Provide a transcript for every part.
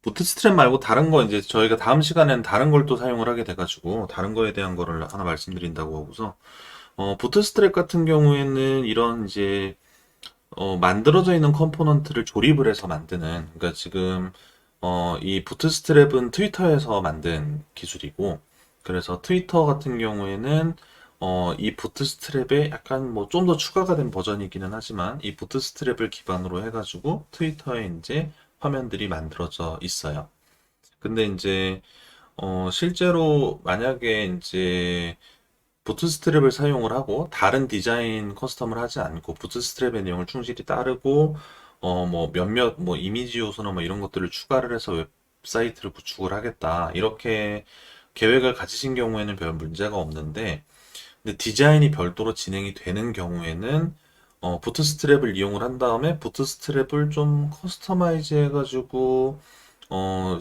부트스트랩 말고 다른 거 이제 저희가 다음 시간에는 다른 걸 또 사용을 하게 돼가지고 다른 거에 대한 거를 하나 말씀드린다고 하고서 부트스트랩 같은 경우에는 이런 이제 만들어져 있는 컴포넌트를 조립을 해서 만드는 그러니까 지금 이 부트스트랩은 트위터에서 만든 기술이고 그래서 트위터 같은 경우에는 이 부트스트랩에 약간 뭐 좀 더 추가가 된 버전이기는 하지만 이 부트스트랩을 기반으로 해가지고 트위터에 이제 화면들이 만들어져 있어요. 근데 이제 실제로 만약에 이제 부트스트랩을 사용을 하고 다른 디자인 커스텀을 하지 않고 부트스트랩의 내용을 충실히 따르고 뭐 몇몇 뭐 이미지 요소나 뭐 이런 것들을 추가를 해서 웹사이트를 구축을 하겠다 이렇게 계획을 가지신 경우에는 별 문제가 없는데 근데 디자인이 별도로 진행이 되는 경우에는 부트스트랩을 이용을 한 다음에 부트스트랩을 좀 커스터마이즈 해가지고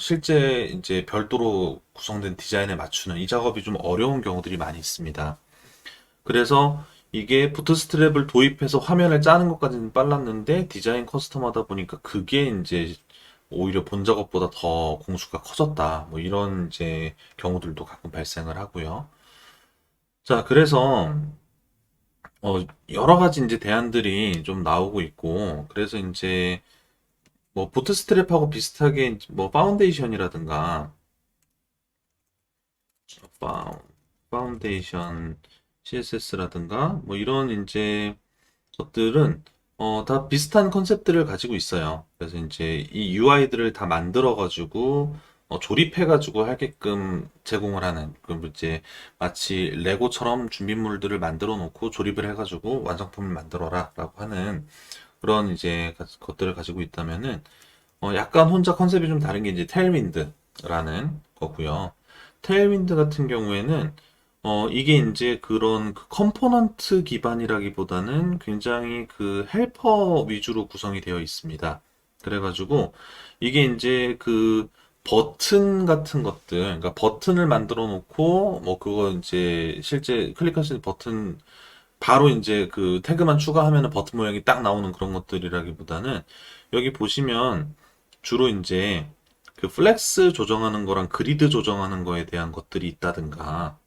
실제 이제 별도로 구성된 디자인에 맞추는 이 작업이 좀 어려운 경우들이 많이 있습니다. 그래서 이게 부트스트랩을 도입해서 화면을 짜는 것까지는 빨랐는데 디자인 커스텀하다 보니까 그게 이제 오히려 본 작업보다 더 공수가 커졌다. 뭐 이런 이제 경우들도 가끔 발생을 하고요. 자, 그래서 여러 가지 이제 대안들이 좀 나오고 있고 그래서 이제 뭐 부트스트랩하고 비슷하게 뭐 파운데이션이라든가 파운데이션 CSS라든가 뭐 이런 이제 것들은 다 비슷한 컨셉들을 가지고 있어요. 그래서 이제 이 UI들을 다 만들어 가지고 조립해 가지고 하게끔 제공을 하는 그 이제 마치 레고처럼 준비물들을 만들어 놓고 조립을 해 가지고 완성품을 만들어라라고 하는 그런 이제 것들을 가지고 있다면은 약간 혼자 컨셉이 좀 다른 게 이제 테일윈드라는 거고요. 테일윈드 같은 경우에는 이게 이제 그런 그 컴포넌트 기반이라기보다는 굉장히 그 헬퍼 위주로 구성이 되어 있습니다. 그래가지고 이게 이제 그 버튼 같은 것들, 그러니까 버튼을 만들어 놓고 뭐 그거 이제 실제 클릭할 수 있는 버튼 바로 이제 그 태그만 추가하면 버튼 모양이 딱 나오는 그런 것들이라기보다는 여기 보시면 주로 이제 그 플렉스 조정하는 거랑 그리드 조정하는 거에 대한 것들이 있다든가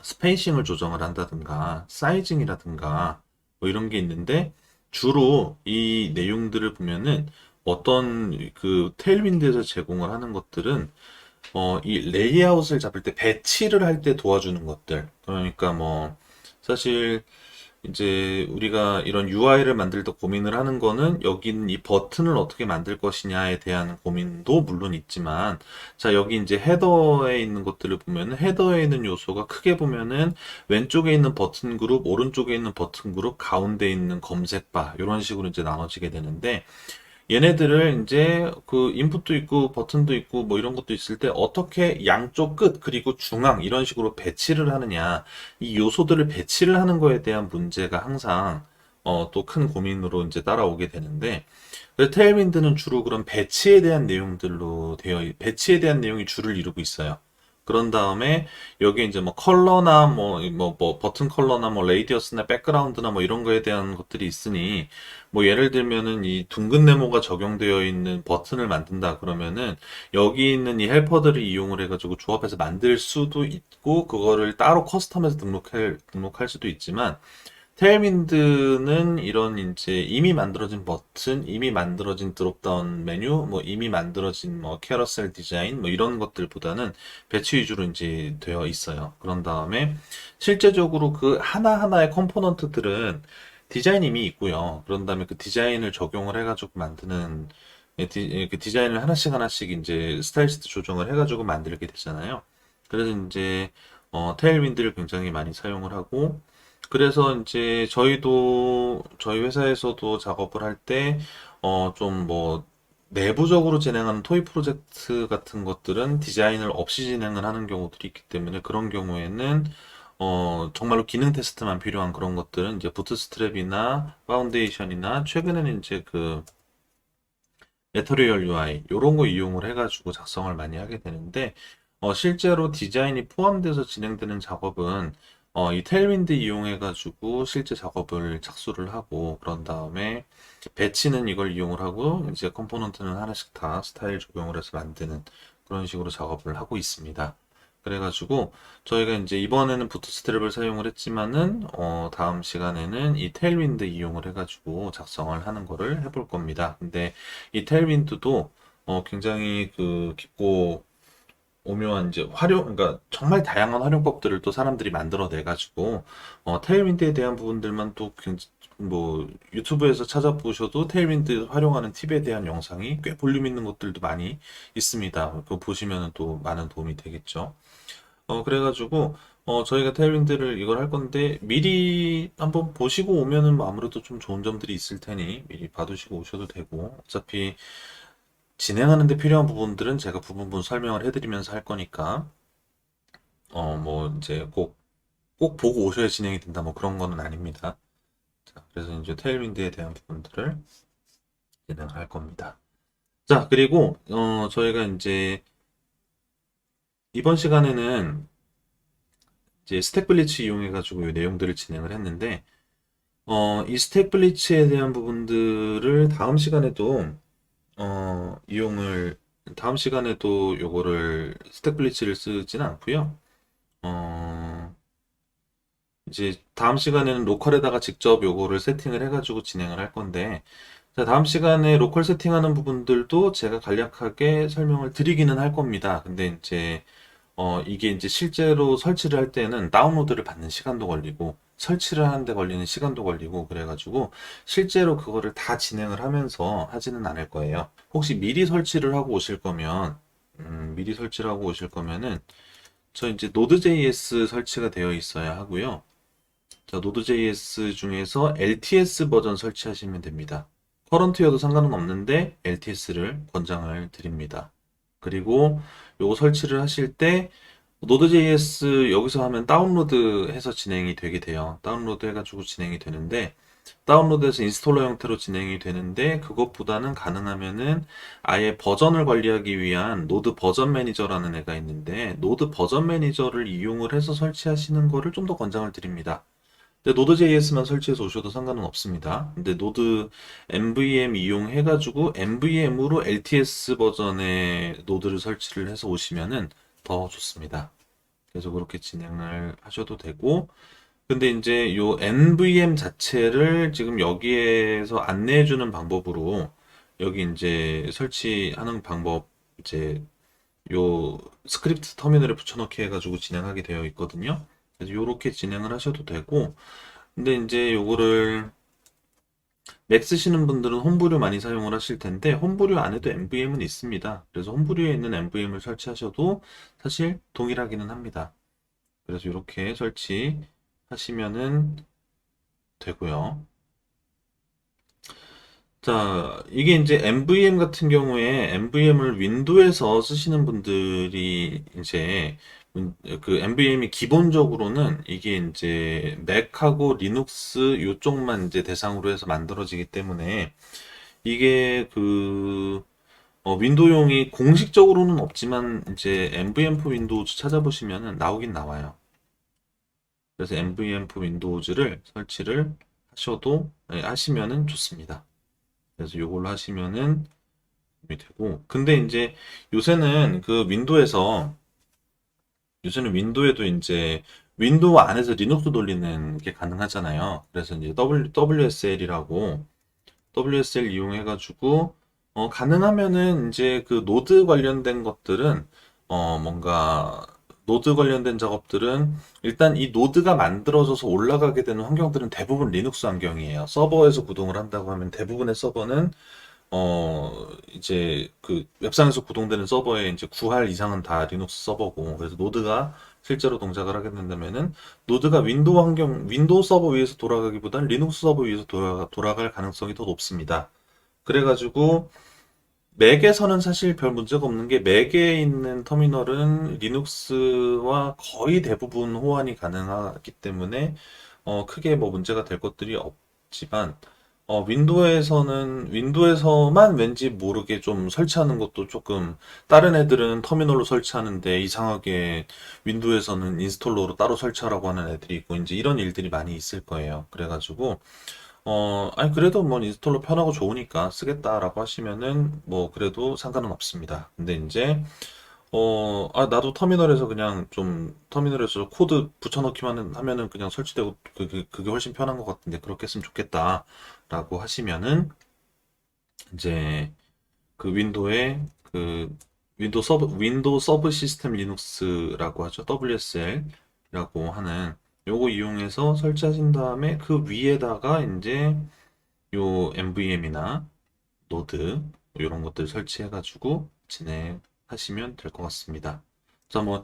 스페이싱을 조정을 한다든가 사이징이라든가 뭐 이런 게 있는데 주로 이 내용들을 보면은 어떤 그 테일윈드에서 제공을 하는 것들은 이 레이아웃을 잡을 때 배치를 할 때 도와주는 것들 그러니까 뭐 사실 이제 우리가 이런 UI를 만들 때 고민을 하는 거는 여기 있는 이 버튼을 어떻게 만들 것이냐에 대한 고민도 물론 있지만 자 여기 이제 헤더에 있는 것들을 보면은 헤더에 있는 요소가 크게 보면은 왼쪽에 있는 버튼 그룹, 오른쪽에 있는 버튼 그룹, 가운데 있는 검색바 이런 식으로 이제 나눠지게 되는데 얘네들을 이제 그 인풋도 있고 버튼도 있고 뭐 이런 것도 있을 때 어떻게 양쪽 끝 그리고 중앙 이런 식으로 배치를 하느냐 이 요소들을 배치를 하는 거에 대한 문제가 항상 또 큰 고민으로 이제 따라오게 되는데 테일윈드는 주로 그런 배치에 대한 내용들로 배치에 대한 내용이 주를 이루고 있어요. 그런 다음에 여기 이제 뭐 컬러나 뭐 버튼 컬러나 뭐 레이디어스나 백그라운드나 뭐 이런 거에 대한 것들이 있으니 뭐 예를 들면은 이 둥근 네모가 적용되어 있는 버튼을 만든다 그러면은 여기 있는 이 헬퍼들을 이용을 해가지고 조합해서 만들 수도 있고 그거를 따로 커스텀해서 등록할 수도 있지만 테일윈드는 이런 이제 이미 만들어진 버튼, 이미 만들어진 드롭다운 메뉴, 뭐 이미 만들어진 뭐 캐러셀 디자인 뭐 이런 것들보다는 배치 위주로 이제 되어 있어요. 그런 다음에 실제적으로 그 하나하나의 컴포넌트들은 디자인이 이미 있고요. 그런 다음에 그 디자인을 적용을 해가지고 만드는 그 디자인을 하나씩 하나씩 이제 스타일리스트 조정을 해가지고 만들게 되잖아요. 그래서 이제 테일윈드를 굉장히 많이 사용을 하고 그래서 이제 저희 회사에서도 작업을 할 때, 좀 뭐, 내부적으로 진행하는 토이 프로젝트 같은 것들은 디자인을 없이 진행을 하는 경우들이 있기 때문에 그런 경우에는, 정말로 기능 테스트만 필요한 그런 것들은 이제 부트스트랩이나 파운데이션이나 최근에는 이제 그 에터리얼 UI 이런 거 이용을 해가지고 작성을 많이 하게 되는데 실제로 디자인이 포함돼서 진행되는 작업은 이 테일윈드 이용해가지고 실제 작업을 착수를 하고, 그런 다음에 배치는 이걸 이용을 하고, 이제 컴포넌트는 하나씩 다 스타일 적용을 해서 만드는 그런 식으로 작업을 하고 있습니다. 그래가지고 저희가 이제 이번에는 부트스트랩을 사용을 했지만은 다음 시간에는 이 테일윈드 이용을 해가지고 작성을 하는 거를 해볼 겁니다. 근데 이 테일윈드도 굉장히 그 깊고 오묘한 이제 그러니까 정말 다양한 활용법들을 또 사람들이 만들어내가지고, 테일윈드에 대한 부분들만 또 뭐, 유튜브에서 찾아보셔도 테일윈드 활용하는 팁에 대한 영상이 꽤 볼륨 있는 것들도 많이 있습니다. 그거 보시면 또 많은 도움이 되겠죠. 그래가지고, 저희가 테일윈드를 이걸 할 건데, 미리 한번 보시고 오면은 뭐 아무래도 좀 좋은 점들이 있을 테니, 미리 봐두시고 오셔도 되고, 어차피 진행하는 데 필요한 부분들은 제가 부분 설명을 해드리면서 할 거니까, 뭐, 이제 꼭 보고 오셔야 진행이 된다, 뭐 그런 거는 아닙니다. 자, 그래서 이제 테일윈드에 대한 부분들을 진행할 겁니다. 자, 그리고, 저희가 이제 이번 시간에는 이제 스택 블리츠 이용해가지고 이 내용들을 진행을 했는데, 이 스택 블리츠에 대한 부분들을 다음 시간에도 요거를 스택 블리츠를 쓰진 않고요. 어, 이제 다음 시간에는 로컬에다가 직접 요거를 세팅을 해가지고 진행을 할 건데, 자, 다음 시간에 로컬 세팅하는 부분들도 제가 간략하게 설명을 드리기는 할 겁니다. 근데 이제 이게 이제 실제로 설치를 할 때는 다운로드를 받는 시간도 걸리고, 설치를 하는데 걸리는 시간도 걸리고, 그래가지고, 실제로 그거를 다 진행을 하면서 하지는 않을 거예요. 혹시 미리 설치를 하고 오실 거면은, 저 이제 Node.js 설치가 되어 있어야 하고요. 자, Node.js 중에서 LTS 버전 설치하시면 됩니다. 커런트여도 상관은 없는데, LTS를 권장을 드립니다. 그리고 요거 설치를 하실 때 노드.js 여기서 하면 다운로드 해서 진행이 되게 돼요. 다운로드 해가지고 진행이 되는데, 다운로드해서 인스톨러 형태로 진행이 되는데, 그것보다는 가능하면은 아예 버전을 관리하기 위한 노드 버전 매니저라는 애가 있는데, 노드 버전 매니저를 이용을 해서 설치하시는 거를 좀 더 권장을 드립니다. 근데 노드.js만 설치해서 오셔도 상관은 없습니다. 근데 노드 MVM 이용해가지고 MVM으로 LTS 버전의 노드를 설치를 해서 오시면은 더 좋습니다. 그래서 그렇게 진행을 하셔도 되고, 근데 이제 요 NVM 자체를 지금 여기에서 안내해주는 방법으로, 여기 이제 설치하는 방법, 이제 요 스크립트 터미널에 붙여넣기 해가지고 진행하게 되어 있거든요. 그래서 요렇게 진행을 하셔도 되고, 근데 이제 요거를 맥 쓰시는 분들은 홈브류 많이 사용을 하실 텐데, 홈브류 안에도 MVM은 있습니다. 그래서 홈브류에 있는 MVM을 설치하셔도 사실 동일하기는 합니다. 그래서 이렇게 설치하시면은 되고요. 자, 이게 이제 MVM 같은 경우에 MVM을 윈도우에서 쓰시는 분들이 이제 그 MVM이 기본적으로는 이게 이제 맥하고 리눅스 요쪽만 이제 대상으로 해서 만들어지기 때문에 이게 윈도우용이 공식적으로는 없지만 이제 NVMe 윈도우 찾아보시면은 나오긴 나와요. 그래서 NVMe 윈도우즈를 설치를 하시면은 좋습니다. 그래서 요걸로 하시면은 도움이 되고. 근데 이제 요새는 윈도우에도 이제 윈도우 안에서 리눅스 돌리는 게 가능하잖아요. 그래서 이제 WSL이라고 WSL 이용해가지고 가능하면은 이제 그 노드 관련된 것들은 뭔가 노드 관련된 작업들은 일단 이 노드가 만들어져서 올라가게 되는 환경들은 대부분 리눅스 환경이에요. 서버에서 구동을 한다고 하면 대부분의 서버는 이제 그 웹상에서 구동되는 서버에 이제 9할 이상은 다 리눅스 서버고, 그래서 노드가 실제로 동작을 하게 된다면은 노드가 윈도우 서버 위에서 돌아가기보단 리눅스 서버 위에서 돌아갈 가능성이 더 높습니다. 그래가지고 맥에서는 사실 별 문제가 없는 게, 맥에 있는 터미널은 리눅스와 거의 대부분 호환이 가능하기 때문에 크게 뭐 문제가 될 것들이 없지만, 윈도우에서만 왠지 모르게 좀 설치하는 것도 조금, 다른 애들은 터미널로 설치하는데 이상하게 윈도우에서는 인스톨러로 따로 설치하라고 하는 애들이 있고, 이제 이런 일들이 많이 있을 거예요. 그래가지고, 아니, 그래도 뭐 인스톨러 편하고 좋으니까 쓰겠다라고 하시면은, 뭐, 그래도 상관은 없습니다. 근데 이제, 나도 터미널에서 그냥 좀, 터미널에서 코드 붙여넣기만 하면은 그냥 설치되고, 그게 훨씬 편한 것 같은데, 그렇게 했으면 좋겠다. 라고 하시면은, 이제, 그 윈도우 서브 시스템 리눅스라고 하죠. WSL이라고 하는, 요거 이용해서 설치하신 다음에 그 위에다가 이제, 요 MVM이나 노드, 이런 것들 설치해가지고 진행하시면 될 것 같습니다. 자, 뭐,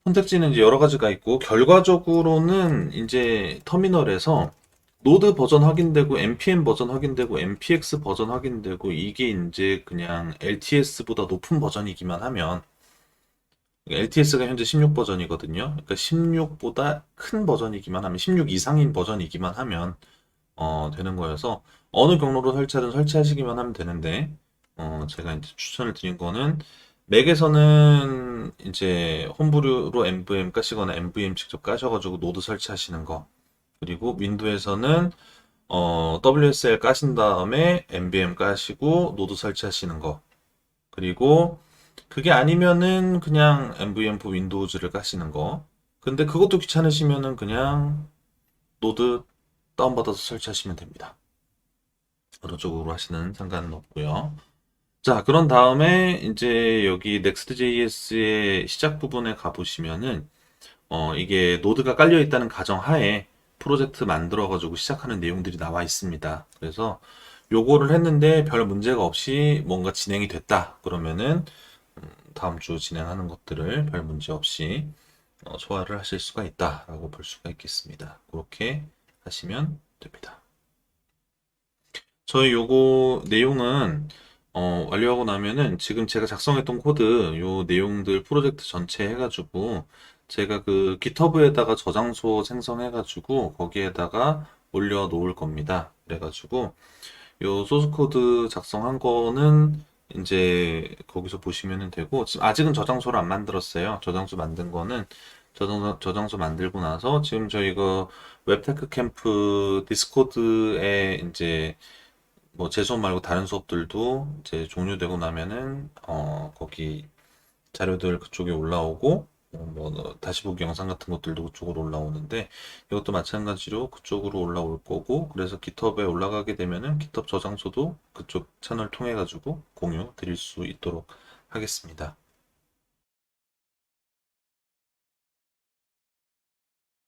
선택지는 이제 여러 가지가 있고, 결과적으로는 이제 터미널에서 노드 버전 확인되고, npm 버전 확인되고, npx 버전 확인되고, 이게 이제 그냥 LTS보다 높은 버전이기만 하면, LTS가 현재 16 버전이거든요. 그러니까 16보다 큰 버전이기만 하면, 16 이상인 버전이기만 하면, 되는 거여서, 어느 경로로 설치하든 설치하시기만 하면 되는데, 제가 이제 추천을 드린 거는, 맥에서는 이제 홈브류로 NVM 까시거나 NVM 직접 까셔가지고 노드 설치하시는 거. 그리고 윈도우에서는 WSL 까신 다음에 NVM 까시고 노드 설치하시는 거. 그리고 그게 아니면은 그냥 NVM for 윈도우즈를 까시는 거. 근데 그것도 귀찮으시면은 그냥 노드 다운받아서 설치하시면 됩니다. 어느 쪽으로 하시는 상관은 없고요. 자, 그런 다음에 이제 여기 Next.js의 시작 부분에 가보시면은 이게 노드가 깔려 있다는 가정하에 프로젝트 만들어가지고 시작하는 내용들이 나와 있습니다. 그래서 요거를 했는데 별 문제가 없이 뭔가 진행이 됐다. 그러면은 다음 주 진행하는 것들을 별 문제 없이 소화를 하실 수가 있다라고 볼 수가 있겠습니다. 그렇게 하시면 됩니다. 저희 요거 내용은 완료하고 나면은 지금 제가 작성했던 코드 요 내용들 프로젝트 전체 해가지고 제가 그 GitHub에다가 저장소 생성해가지고 거기에다가 올려 놓을 겁니다. 그래가지고 요 소스 코드 작성한 거는 이제 거기서 보시면 되고, 지금 아직은 저장소를 안 만들었어요. 저장소 만든 거는 저장소 만들고 나서 지금 저희 그 웹테크 캠프 디스코드에 이제 뭐 제 수업 말고 다른 수업들도 이제 종료되고 나면은 거기 자료들 그쪽에 올라오고, 뭐 다시 보기 영상 같은 것들도 그쪽으로 올라오는데, 이것도 마찬가지로 그쪽으로 올라올 거고, 그래서 깃허브에 올라가게 되면은 깃허브 저장소도 그쪽 채널 통해 가지고 공유 드릴 수 있도록 하겠습니다.